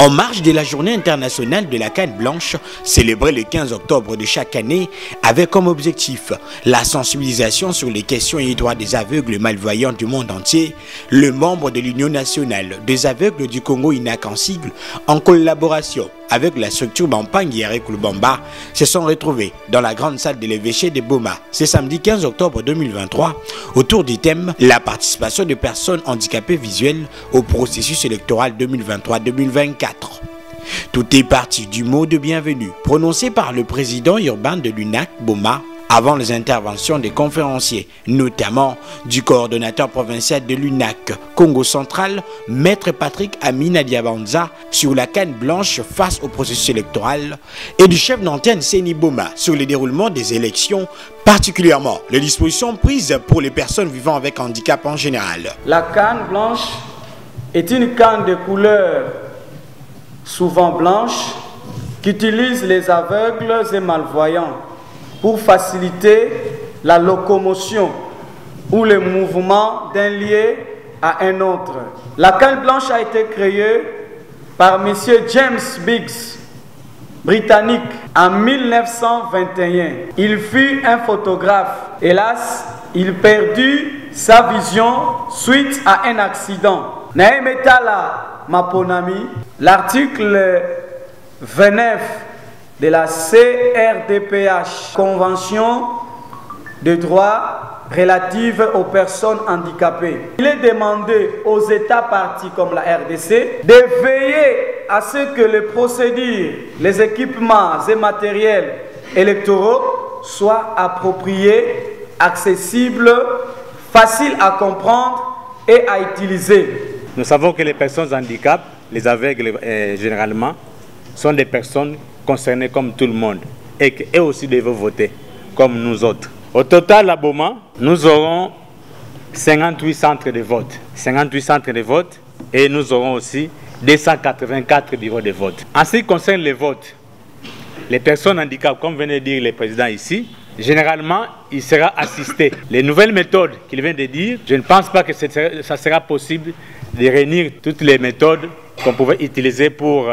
En marge de la journée internationale de la canne blanche, célébrée le 15 octobre de chaque année, avec comme objectif la sensibilisation sur les questions et droits des aveugles et malvoyants du monde entier, le membre de l'Union nationale des aveugles du Congo INAC en sigle, en collaboration avec la structure Bampang Eric Lubamba, se sont retrouvés dans la grande salle de l'évêché de Boma ce samedi 15 octobre 2023 autour du thème « La participation des personnes handicapées visuelles au processus électoral 2023-2024 ». Tout est parti du mot de bienvenue prononcé par le président urbain de l'UNAC, Boma, avant les interventions des conférenciers, notamment du coordonnateur provincial de l'UNAC Congo Central, Maître Patrick Amina Diabanza, sur la canne blanche face au processus électoral, et du chef d'antenne Seni Boma sur le déroulement des élections, particulièrement les dispositions prises pour les personnes vivant avec handicap en général. La canne blanche est une canne de couleur souvent blanche qu'utilisent les aveugles et malvoyants pour faciliter la locomotion ou le mouvement d'un lieu à un autre. La canne blanche a été créée par M. James Biggs, britannique, en 1921. Il fut un photographe. Hélas, il perdit sa vision suite à un accident. Naemetala Maponami, l'article 29 de la CRDPH, Convention de droits relative aux personnes handicapées. Il est demandé aux États partis comme la RDC de veiller à ce que les procédures, les équipements et matériels électoraux soient appropriés, accessibles, faciles à comprendre et à utiliser. Nous savons que les personnes handicapées, les aveugles généralement, sont des personnes concernées comme tout le monde et qu'eux aussi doivent voter comme nous autres. Au total, à Boma, nous aurons 58 centres de vote. 58 centres de vote et nous aurons aussi 284 bureaux de vote. En ce qui concerne les votes, les personnes handicapées, comme venait de dire le président ici, généralement, il sera assisté. Les nouvelles méthodes qu'il vient de dire, je ne pense pas que ça sera possible de réunir toutes les méthodes qu'on pouvait utiliser pour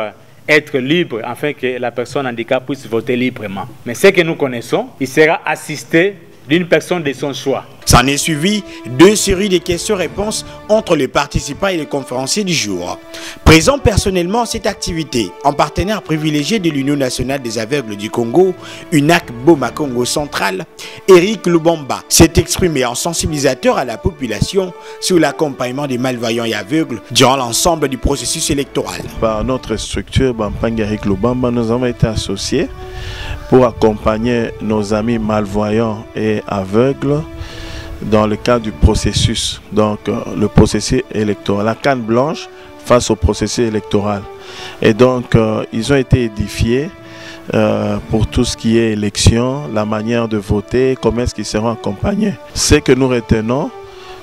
être libre afin que la personne handicapée puisse voter librement. Mais ce que nous connaissons, il sera assisté d'une personne de son choix. S'en est suivi deux séries de questions-réponses entre les participants et les conférenciers du jour. Présent personnellement à cette activité, en partenaire privilégié de l'Union nationale des aveugles du Congo, UNAC Boma Congo Central, Eric Lubamba s'est exprimé en sensibilisateur à la population sur l'accompagnement des malvoyants et aveugles durant l'ensemble du processus électoral. Par notre structure Bampang Eric Lubamba, nous avons été associés pour accompagner nos amis malvoyants et aveugles dans le cadre du processus, donc le processus électoral, la canne blanche face au processus électoral. Et donc ils ont été édifiés pour tout ce qui est élection, la manière de voter, comment est-ce qu'ils seront accompagnés. Ce que nous retenons,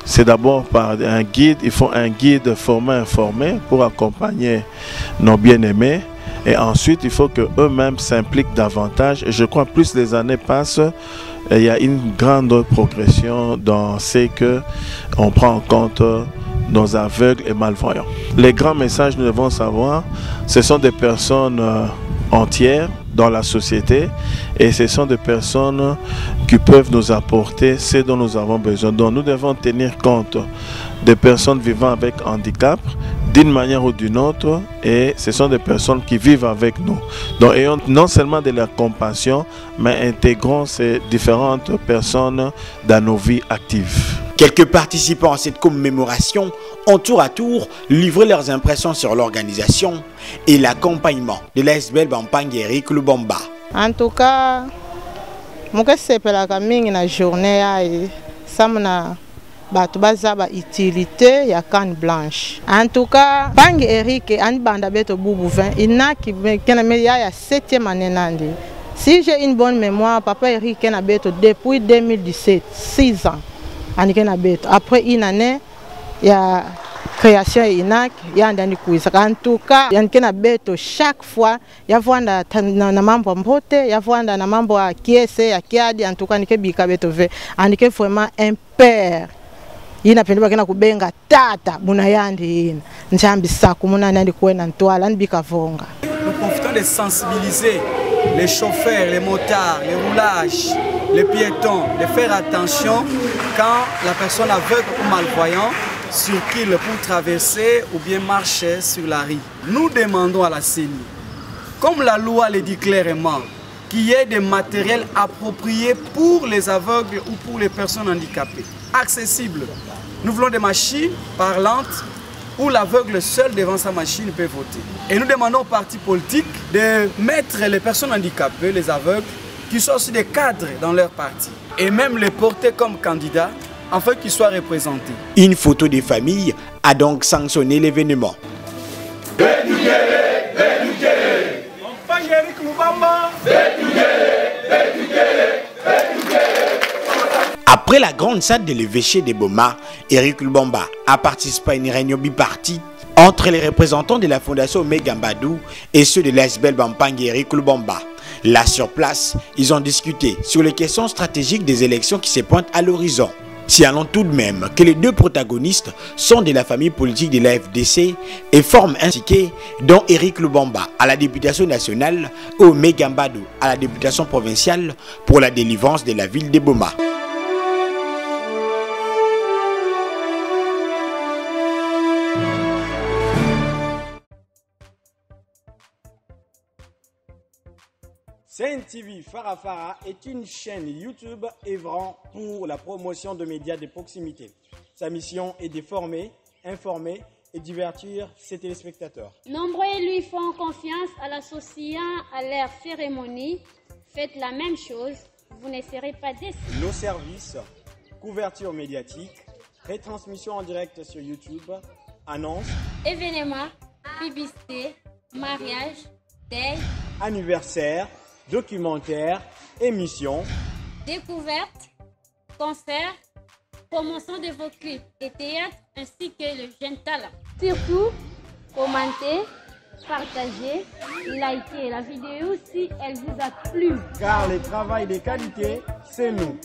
c'est d'abord par un guide, il faut un guide formé, informé pour accompagner nos bien-aimés. Et ensuite, il faut qu'eux-mêmes s'impliquent davantage. Et je crois que plus les années passent, il y a une grande progression dans ce qu'on prend en compte nos aveugles et malvoyants. Les grands messages, nous devons savoir, ce sont des personnes entières dans la société et ce sont des personnes qui peuvent nous apporter ce dont nous avons besoin. Donc nous devons tenir compte des personnes vivant avec handicap d'une manière ou d'une autre, et ce sont des personnes qui vivent avec nous. Donc ayons non seulement de la compassion, mais intégrons ces différentes personnes dans nos vies actives. Quelques participants à cette commémoration ont tour à tour livré leurs impressions sur l'organisation et l'accompagnement de l'ASBL Bampang Eric Lubamba. En tout cas, je suis venu à la journée samna batu bazaba utilité ya canne blanche. En tout cas, Bang Eric and banda beto bubu 20 inaki kena meya ya 7e année nandi. Si j'ai une bonne mémoire, papa Eric kena beto depuis 2017, 6 ans. Ani kena beto. Après une année, il y a création inak ya ndani kuisa. En tout cas, yan kena beto chaque fois ya vwanda na mambo mbote, ya vwanda na mambo ya kiese ya kiadi, en tout cas nike bika beto ve. Anike vraiment un père ina pende bakena kubenga tata buna yandi ina njambi saku muna nandi kuena ntwala nbikavonga. Nous profitons de sensibiliser les chauffeurs, les motards, les roulages, les piétons, de faire attention quand la personne aveugle ou malvoyant circule pour traverser ou bien marcher sur la rue. Nous demandons à la CENI, comme la loi le dit clairement, qu'il y ait des matériels appropriés pour les aveugles ou pour les personnes handicapées, accessibles. Nous voulons des machines parlantes où l'aveugle seul devant sa machine peut voter. Et nous demandons aux partis politiques de mettre les personnes handicapées, les aveugles, qui soient aussi des cadres dans leur parti. Et même les porter comme candidats afin qu'ils soient représentés. Une photo des familles a donc sanctionné l'événement. Après la grande salle de l'évêché de Boma, Eric Lubamba a participé à une réunion bipartite entre les représentants de la fondation Megambadou et ceux de l'ASBEL Bampang et Eric Lubamba. Là sur place, ils ont discuté sur les questions stratégiques des élections qui se pointent à l'horizon. Signalons tout de même que les deux protagonistes sont de la famille politique de la FDC et forment un ticket dont Eric Lubamba à la députation nationale ou Megambadou à la députation provinciale pour la délivrance de la ville de Boma. CNTV Farafara est une chaîne YouTube œuvrant pour la promotion de médias de proximité. Sa mission est de former, informer et divertir ses téléspectateurs. Nombreux lui font confiance en l'associant à leur cérémonie. Faites la même chose, vous ne serez pas déçus. Nos services, couverture médiatique, retransmission en direct sur YouTube, annonces, événements, publicité, mariage, deuil, anniversaire, documentaires, émissions, découvertes, concerts, promotion de vos clips et théâtres ainsi que le jeune talent. Surtout, commentez, partagez, likez la vidéo si elle vous a plu. Car le travail de qualité, c'est nous.